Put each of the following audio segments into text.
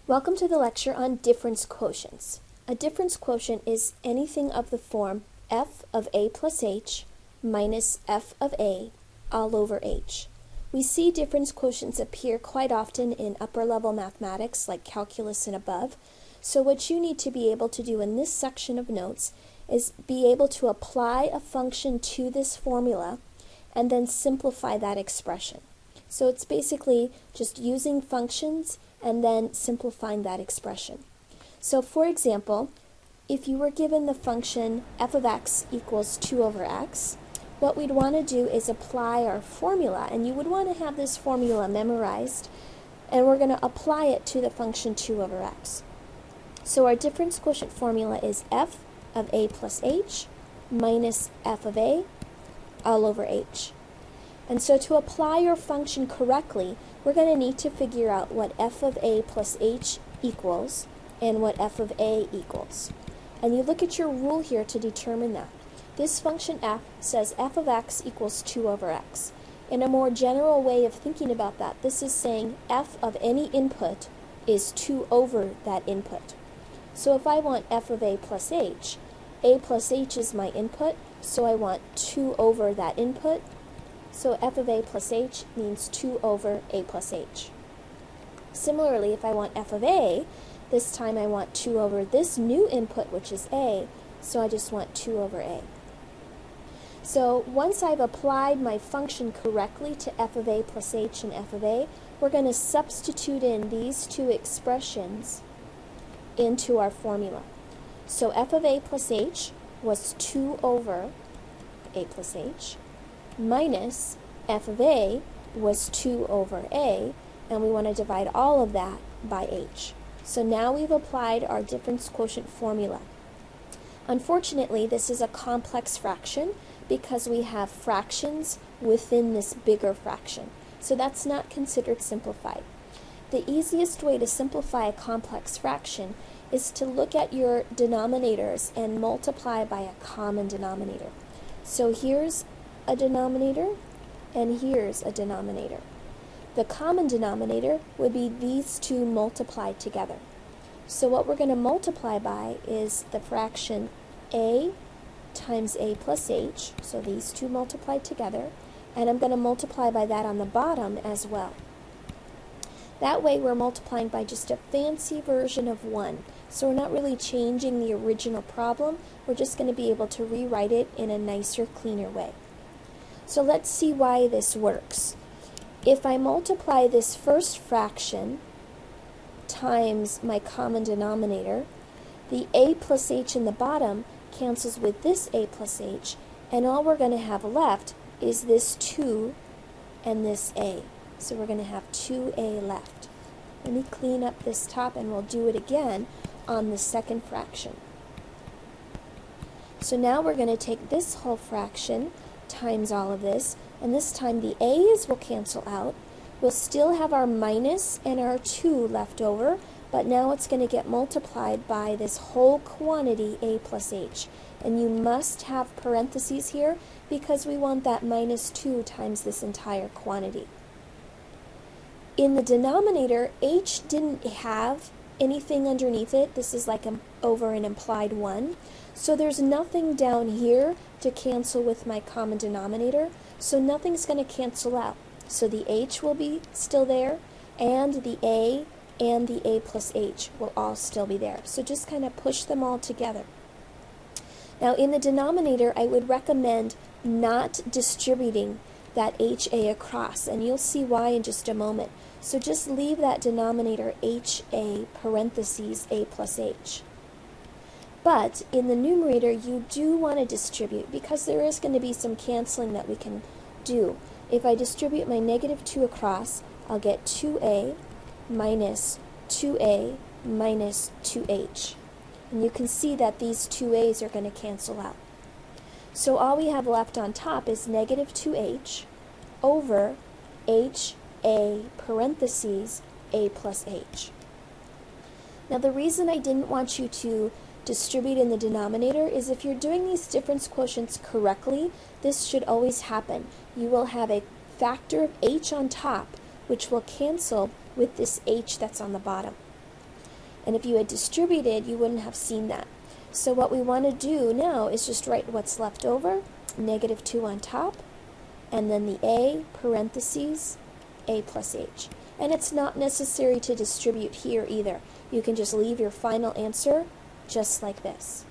Welcome to the lecture on difference quotients. A difference quotient is anything of the form f of a plus h minus f of a all over h. We see difference quotients appear quite often in upper level mathematics like calculus and above. So what you need to be able to do in this section of notes is be able to apply a function to this formula and then simplify that expression. So it's basically just using functions and then simplifying that expression. So for example, if you were given the function f of x equals 2 over x, what we'd want to do is apply our formula, and you would want to have this formula memorized, and we're going to apply it to the function 2 over x. So our difference quotient formula is f of a plus h minus f of a all over h. And so to apply your function correctly, we're going to need to figure out what f of a plus h equals and what f of a equals. And you look at your rule here to determine that. This function f says f of x equals 2 over x. In a more general way of thinking about that, this is saying f of any input is 2 over that input. So if I want f of a plus h is my input, so I want 2 over that input. So f of a plus h means 2 over a plus h. Similarly, if I want f of a, this time I want 2 over this new input, which is a, so I just want 2 over a. So once I've applied my function correctly to f of a plus h and f of a, we're going to substitute in these two expressions into our formula. So f of a plus h was 2 over a plus h, minus f of a was 2 over a, and we want to divide all of that by h. So now we've applied our difference quotient formula. Unfortunately, this is a complex fraction because we have fractions within this bigger fraction. So that's not considered simplified. The easiest way to simplify a complex fraction is to look at your denominators and multiply by a common denominator. So here's a denominator, and here's a denominator. The common denominator would be these two multiplied together. So what we're going to multiply by is the fraction a times a plus h, so these two multiplied together, and I'm going to multiply by that on the bottom as well. That way we're multiplying by just a fancy version of 1. So we're not really changing the original problem, we're just going to be able to rewrite it in a nicer, cleaner way. So let's see why this works. If I multiply this first fraction times my common denominator, the a plus h in the bottom cancels with this a plus h, and all we're going to have left is this 2 and this a. So we're going to have 2a left. Let me clean up this top and we'll do it again on the second fraction. So now we're going to take this whole fraction times all of this, and this time the a's will cancel out. We'll still have our minus and our 2 left over, but now it's going to get multiplied by this whole quantity a plus h. And you must have parentheses here because we want that minus 2 times this entire quantity. In the denominator, h didn't have anything underneath it. This is like over an implied 1. So there's nothing down here to cancel with my common denominator, so nothing's going to cancel out. So the h will be still there, and the a plus h will all still be there. So just kind of push them all together. Now in the denominator, I would recommend not distributing that ha across, and you'll see why in just a moment. So just leave that denominator ha parentheses a plus h. But in the numerator, you do want to distribute because there is going to be some canceling that we can do. If I distribute my negative 2 across, I'll get 2a minus 2a minus 2h. And you can see that these 2a's are going to cancel out. So all we have left on top is negative 2h over ha parentheses a plus h. Now the reason I didn't want you to distribute in the denominator is if you're doing these difference quotients correctly, this should always happen. You will have a factor of h on top, which will cancel with this h that's on the bottom. And if you had distributed, you wouldn't have seen that. So what we want to do now is just write what's left over, negative 2 on top, and then the a, parentheses, a plus h. And it's not necessary to distribute here either. You can just leave your final answer just like this.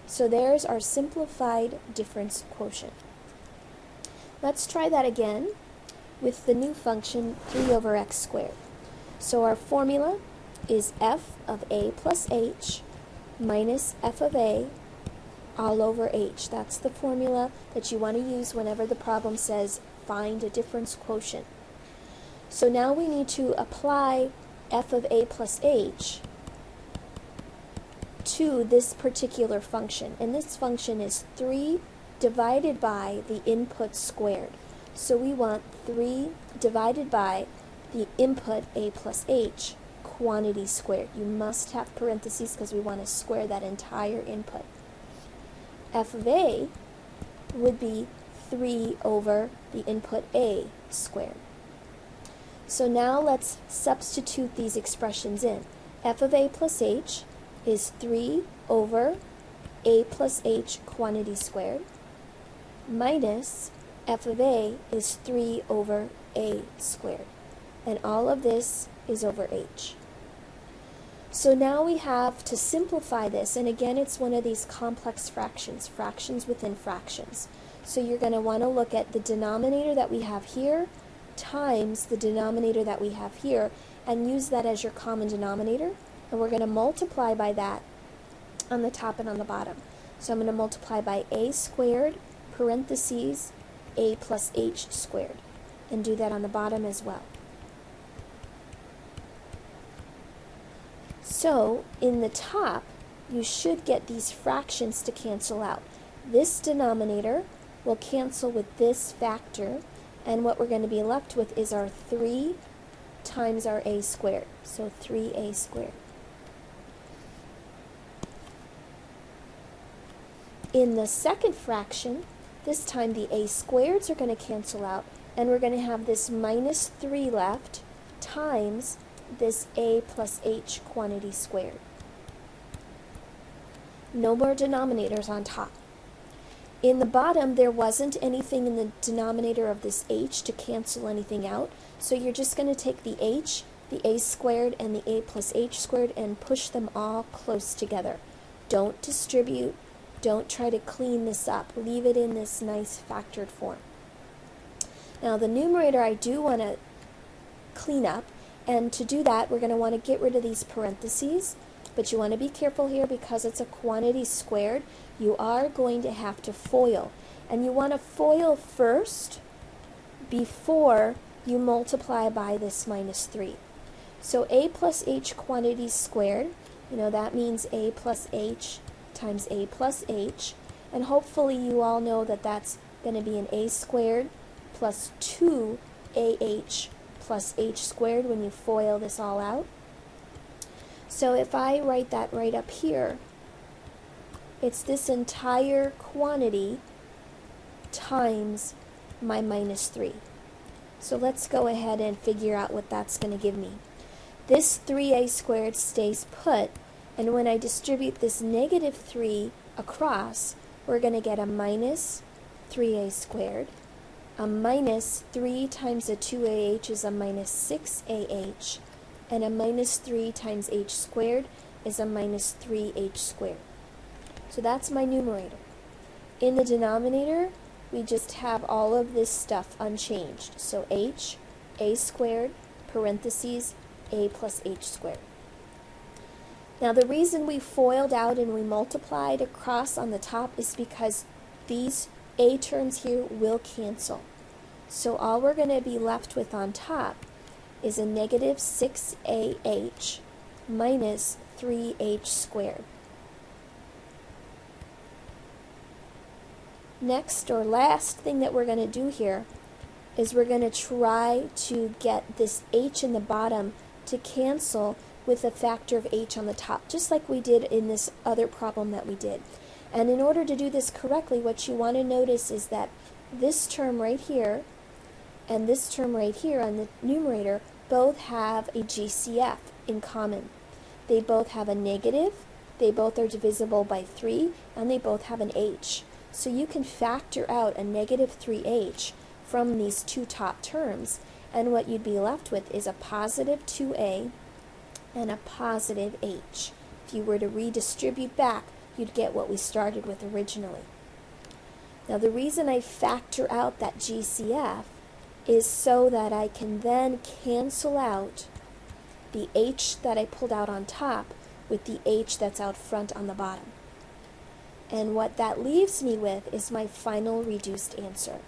So there's our simplified difference quotient. Let's try that again with the new function 3 over x squared. So our formula is f of a plus h minus f of a all over h. That's the formula that you want to use whenever the problem says find a difference quotient. So now we need to apply f of a plus h to this particular function. And this function is 3 divided by the input squared. So we want 3 divided by the input a plus h quantity squared. You must have parentheses because we want to square that entire input. F of a would be 3 over the input a squared. So now let's substitute these expressions in. F of a plus h is 3 over a plus h quantity squared minus f of a is 3 over a squared. And all of this is over h. So now we have to simplify this, and again it's one of these complex fractions, fractions within fractions. So you're going to want to look at the denominator that we have here times the denominator that we have here and use that as your common denominator, and we're going to multiply by that on the top and on the bottom. So I'm going to multiply by a squared parentheses a plus h squared and do that on the bottom as well. So in the top you should get these fractions to cancel out. This denominator will cancel with this factor, and what we're going to be left with is our 3 times our a squared, so 3a squared. In the second fraction, this time the a squareds are going to cancel out, and we're going to have this minus 3 left times this a plus h quantity squared. No more denominators on top. In the bottom, there wasn't anything in the denominator of this h to cancel anything out, so you're just going to take the h, the a squared, and the a plus h squared and push them all close together. Don't distribute. Don't try to clean this up. Leave it in this nice factored form. Now the numerator I do want to clean up, and to do that we're going to want to get rid of these parentheses, but you want to be careful here because it's a quantity squared. You are going to have to FOIL, and you want to FOIL first before you multiply by this minus 3. So a plus h quantity squared, that means a plus h times a plus h, and hopefully you all know that that's going to be an a squared plus 2ah plus h squared when you FOIL this all out. So if I write that right up here, it's this entire quantity times my minus 3. So let's go ahead and figure out what that's going to give me. This 3a squared stays put, and when I distribute this negative 3 across, we're going to get a minus 3a squared. A minus 3 times a 2ah is a minus 6ah, and a minus 3 times h squared is a minus 3h squared. So that's my numerator. In the denominator, we just have all of this stuff unchanged. So h, a squared, parentheses, a plus h squared. Now the reason we FOILed out and we multiplied across on the top is because these a terms here will cancel. So all we're going to be left with on top is a negative 6ah minus 3h squared. Next, or last thing that we're going to do here is we're going to try to get this h in the bottom to cancel with a factor of h on the top, just like we did in this other problem that we did. And in order to do this correctly, what you want to notice is that this term right here and this term right here on the numerator both have a GCF in common. They both have a negative, they both are divisible by 3, and they both have an h. So you can factor out a negative 3h from these two top terms, and what you'd be left with is a positive 2a and a positive h. If you were to redistribute back, you'd get what we started with originally. Now the reason I factor out that GCF is so that I can then cancel out the h that I pulled out on top with the h that's out front on the bottom. And what that leaves me with is my final reduced answer.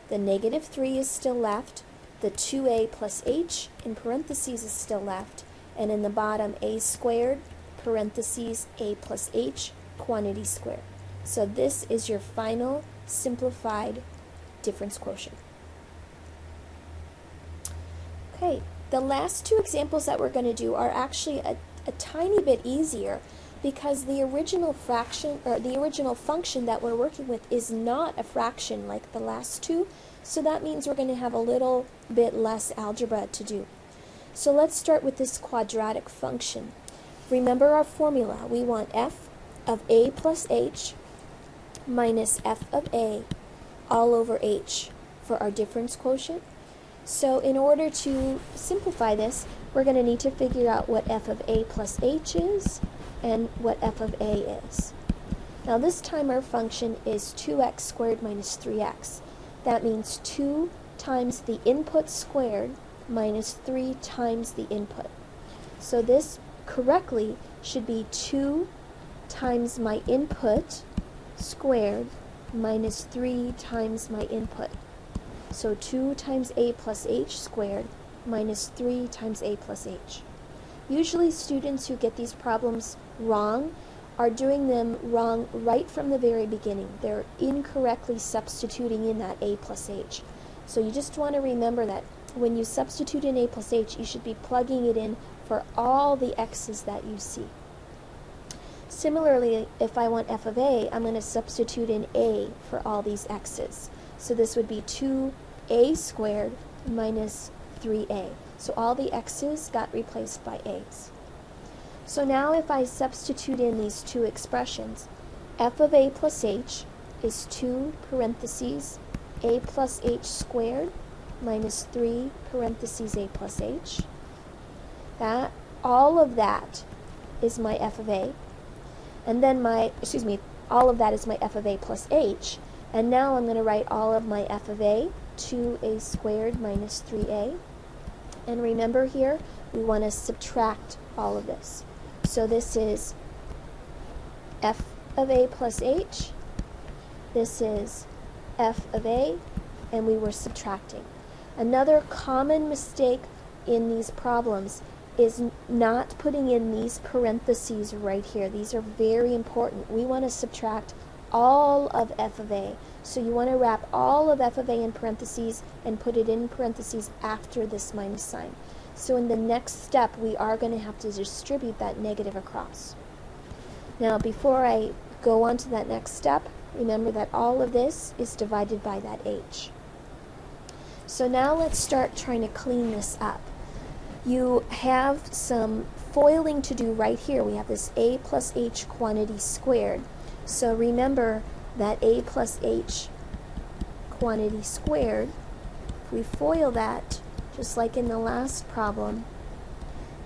The negative 3 is still left, the 2a plus h in parentheses is still left, and in the bottom a squared, parentheses a plus h, quantity squared. So this is your final simplified difference quotient. Okay, the last two examples that we're going to do are actually a tiny bit easier because the original fraction, or the original function that we're working with is not a fraction like the last two, so that means we're going to have a little bit less algebra to do. So let's start with this quadratic function. Remember our formula. We want f of a plus h minus f of a all over h for our difference quotient. So in order to simplify this, we're going to need to figure out what f of a plus h is and what f of a is. Now this time our function is 2x squared minus 3x. That means 2 times the input squared minus 3 times the input. So this correctly should be 2 times my input squared minus 3 times my input. So 2 times a plus h squared minus 3 times a plus h. Usually students who get these problems wrong are doing them wrong right from the very beginning. They're incorrectly substituting in that a plus h. So you just want to remember that when you substitute in a plus h, you should be plugging it in for all the x's that you see. Similarly, if I want f of a, I'm going to substitute in a for all these x's. So this would be 2a squared minus 3a. So all the x's got replaced by a's. So now if I substitute in these two expressions, f of a plus h is 2 parentheses a plus h squared minus 3 parentheses a plus h. All of that is my f of a. And then all of that is my f of a plus h. And now I'm going to write all of my f of a, 2a squared minus 3a. And remember here, we want to subtract all of this. So this is f of a plus h. This is f of a, and we were subtracting. Another common mistake in these problems is not putting in these parentheses right here. These are very important. We want to subtract all of f of a. So you want to wrap all of f of a in parentheses and put it in parentheses after this minus sign. So in the next step, we are going to have to distribute that negative across. Now before I go on to that next step, remember that all of this is divided by that h. So now let's start trying to clean this up. You have some foiling to do right here. We have this a plus h quantity squared. So remember that a plus h quantity squared, if we FOIL that, just like in the last problem,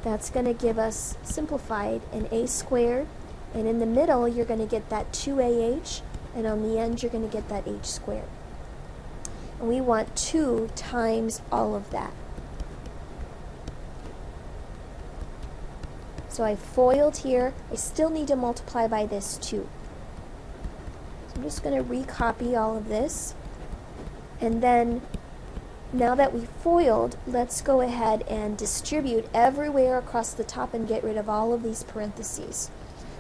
that's going to give us simplified an a squared, and in the middle you're going to get that 2ah, and on the end you're going to get that h squared. And we want 2 times all of that. So I FOILed here. I still need to multiply by this 2. So I'm just going to recopy all of this. And then, now that we FOILed, let's go ahead and distribute everywhere across the top and get rid of all of these parentheses.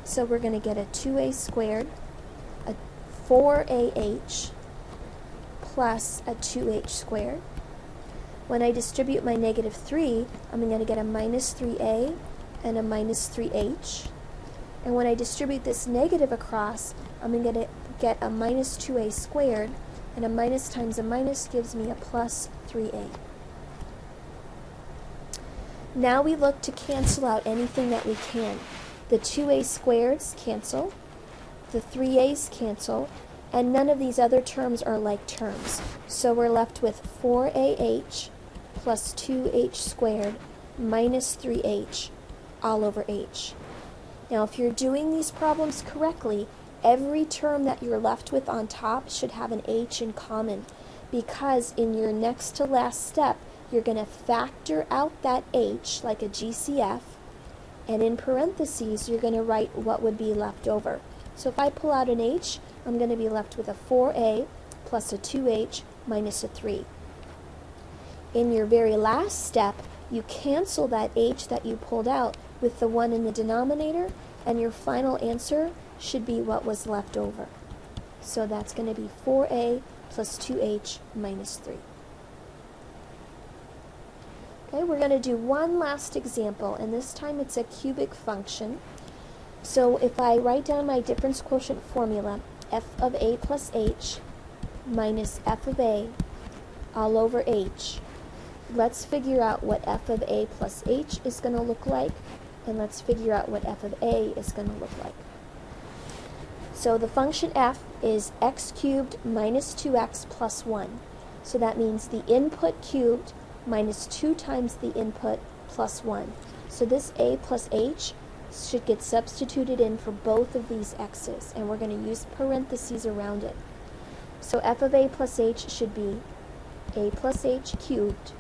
So we're going to get a 2a squared, a 4ah, plus a 2h squared. When I distribute my negative 3, I'm going to get a minus 3a and a minus 3h. And when I distribute this negative across, I'm going to get a minus 2a squared, and a minus times a minus gives me a plus 3a. Now we look to cancel out anything that we can. The 2a squareds cancel, the 3a's cancel, and none of these other terms are like terms. So we're left with 4ah plus 2h squared minus 3h all over h. Now if you're doing these problems correctly, every term that you're left with on top should have an h in common, because in your next to last step, you're going to factor out that h like a GCF, and in parentheses, you're going to write what would be left over. So if I pull out an h, I'm going to be left with a 4a plus a 2h minus a 3. In your very last step, you cancel that h that you pulled out with the 1 in the denominator, and your final answer should be what was left over. So that's going to be 4a plus 2h minus 3. Okay, we're going to do one last example, and this time it's a cubic function. So if I write down my difference quotient formula, f of a plus h minus f of a all over h, let's figure out what f of a plus h is going to look like, and let's figure out what f of a is going to look like. So the function f is x cubed minus 2x plus 1. So that means the input cubed minus 2 times the input plus 1. So this a plus h should get substituted in for both of these x's, and we're going to use parentheses around it. So f of a plus h should be a plus h cubed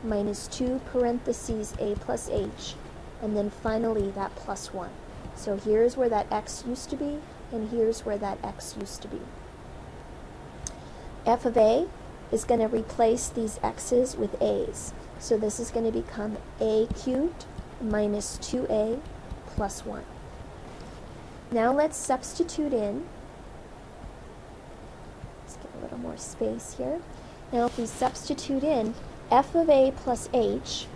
minus 2 parentheses a plus h, and then finally that plus 1. So here's where that x used to be, and here's where that x used to be. F of a is going to replace these x's with a's. So this is going to become a cubed minus 2a plus 1. Now let's substitute in. Let's get a little more space here. Now if we substitute in f of a plus h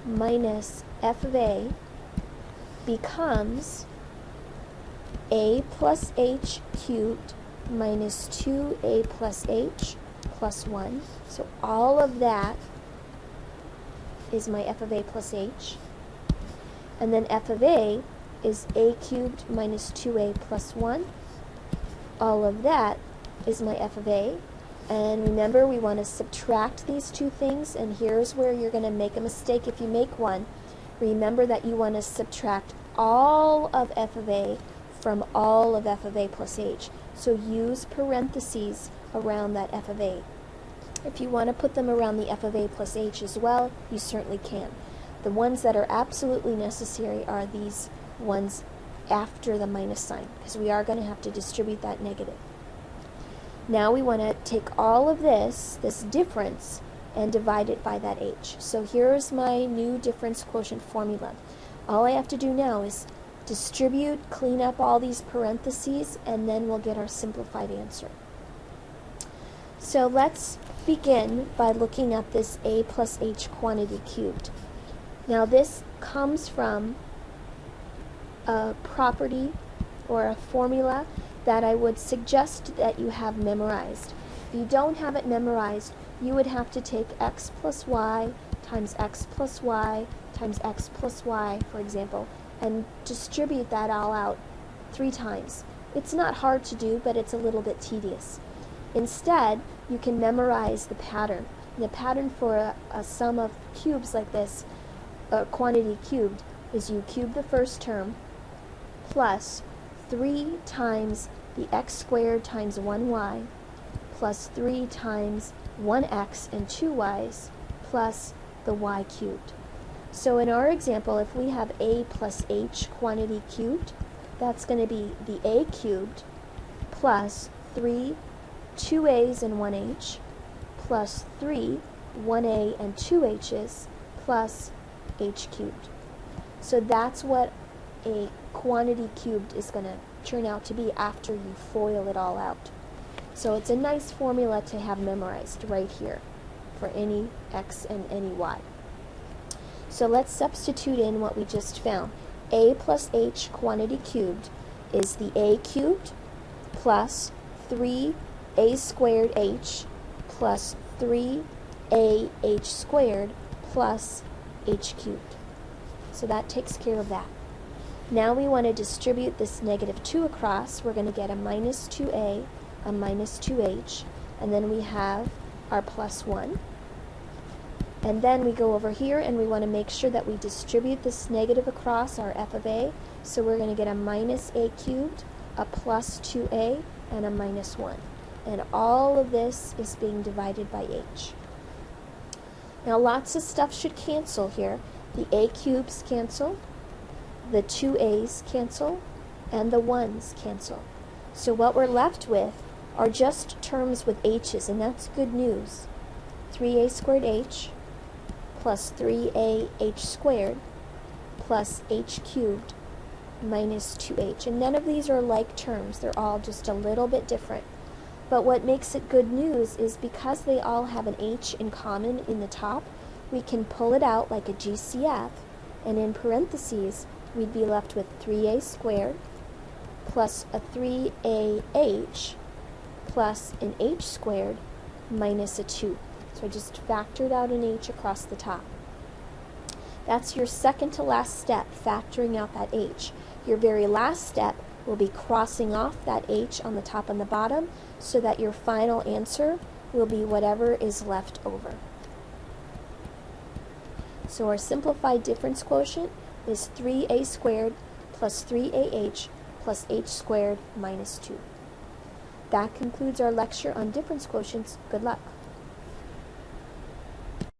minus f of a becomes a plus h cubed minus 2a plus h plus 1. So all of that is my f of a plus h. And then f of a is a cubed minus 2a plus 1. All of that is my f of a. And remember, we want to subtract these two things, and here's where you're going to make a mistake if you make one. Remember that you want to subtract all of f of a from all of f of a plus h. So use parentheses around that f of a. If you want to put them around the f of a plus h as well, you certainly can. The ones that are absolutely necessary are these ones after the minus sign, because we are going to have to distribute that negative. Now we want to take all of this difference, and divide it by that h. So here's my new difference quotient formula. All I have to do now is distribute, clean up all these parentheses, and then we'll get our simplified answer. So let's begin by looking at this a plus h quantity cubed. Now this comes from a property or a formula that I would suggest that you have memorized. If you don't have it memorized, you would have to take x plus y times x plus y times x plus y, for example, and distribute that all out 3 times. It's not hard to do, but it's a little bit tedious. Instead, you can memorize the pattern. The pattern for a sum of cubes like this, a quantity cubed, is you cube the first term plus 3 times the x squared times 1y plus 3 times 1x and 2y's plus the y cubed. So in our example, if we have a plus h quantity cubed, that's going to be the a cubed plus 3 2a's and 1h plus 3 1a and 2h's plus h cubed. So that's what a quantity cubed is going to turn out to be after you FOIL it all out. So it's a nice formula to have memorized right here for any x and any y. So let's substitute in what we just found. A plus h quantity cubed is the a cubed plus 3a squared h plus 3 ah squared plus h cubed. So that takes care of that. Now we want to distribute this negative 2 across. We're going to get a minus 2a, a minus 2h, and then we have our plus 1. And then we go over here and we want to make sure that we distribute this negative across our f of a. So we're going to get a minus a cubed, a plus 2a, and a minus 1. And all of this is being divided by h. Now lots of stuff should cancel here. The a cubes cancel, the 2a's cancel, and the 1's cancel. So what we're left with are just terms with h's, and that's good news. 3a squared h plus 3a h squared plus h cubed minus 2h. And none of these are like terms. They're all just a little bit different. But what makes it good news is because they all have an h in common in the top, we can pull it out like a GCF, and in parentheses, we'd be left with 3a squared plus a 3ah plus an h squared minus a 2. So I just factored out an h across the top. That's your second to last step, factoring out that h. Your very last step will be crossing off that h on the top and the bottom so that your final answer will be whatever is left over. So our simplified difference quotient is 3a squared plus 3ah plus h squared minus 2. That concludes our lecture on difference quotients. Good luck.